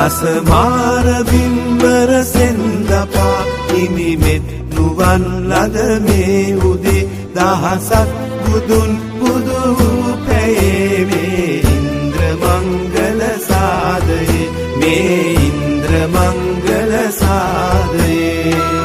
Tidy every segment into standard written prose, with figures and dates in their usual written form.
දසමාර බිම්බර සෙන්දපා හිමිමෙත් නුවන් ලද මේ උදේ දහසක් බුදුන් බුදු පැයේ මේ ඉන්ද්‍ර මංගල සාදයේ මේ ඉන්ද්‍ර මංගල සාදයේ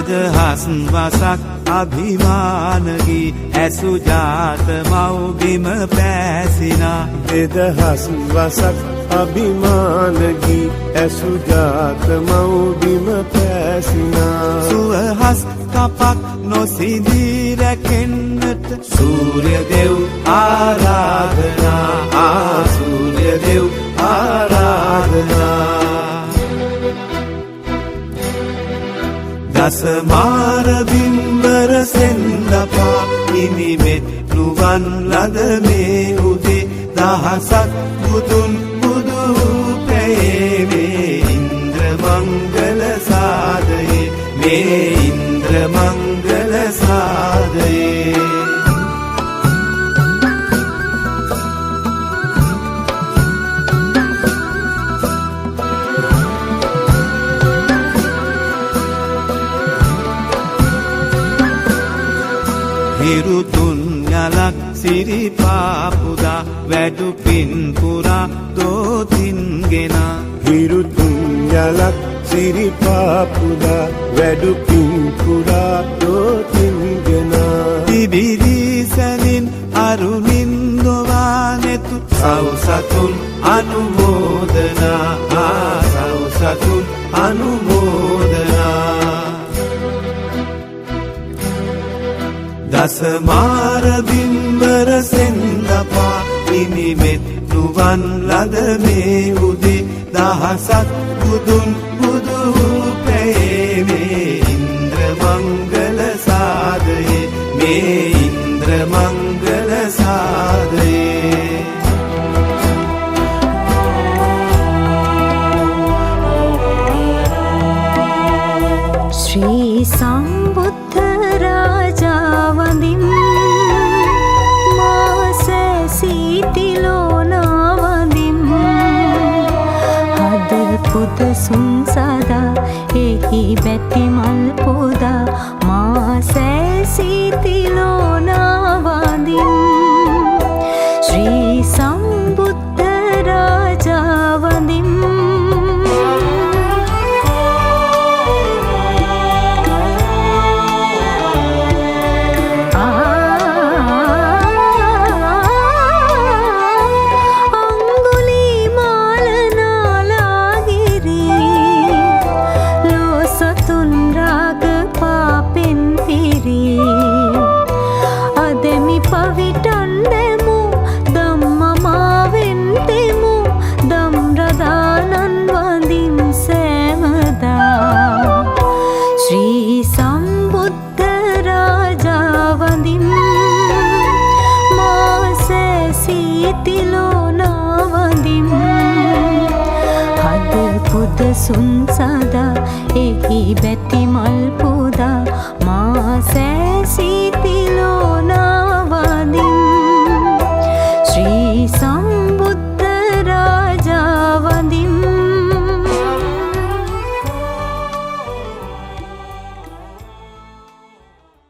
දෙදහස් වසක් අභිමානගී ඇසු ජාත මව් බිම පැසිනා දෙදහස් වසක් අභිමානගී ඇසු ජාත මව් බිම පැසිනා සුවහස් කපක් නොසිදී රැකෙන්නට සූර්ය දෙව් ආරාධනා සූර්ය දෙව් ආරාධනා දසමාර බිම්බර සෙන්දපා හිමිමෙත් නුවන් ලද මේ උදේ දහසක් බුදුන් බුදු පැයේ මේ ඉන්ද්‍ර මංගල සාදයේ මේ ඉන්ද්‍ර මංගල සාදයේ හිරුතුන් යලක් සිරිපාපුදා වැඩු පින් පුරා දෝතින් ගෙනා හිරුතුන් යලක් සිරිපාපුදා වැඩු පින් පුරා දෝතින් ගෙනා තිබිරිසැනින් අරුණින් දොවානෙතු සෞසතුන් අනුමෝදනා සෞසතුන් අනුමෝදනා දසමාර බිම්බර සෙන්දපා හිමිමෙත් නුවන් ලද මේ උදේ දහසක් බුදුන් බුදු පැයේ මේ ඉන්ද්‍ර මංගල සාදයේ මේ ඉන්ද්‍ර මංගල සාදයේ ශ්‍රී සම්බුද්ධ රාජා වඳින් මාස සීතිලෝනා වඳින් හද පුදසුන් සදා එහි බැති මල් පුදා මාස සීතිලෝනා වඳින් ශ්‍රී සම්බුද්ධ රාජා වඳින් සුන් සදා එහි බැති මල් පුදා මා සැසී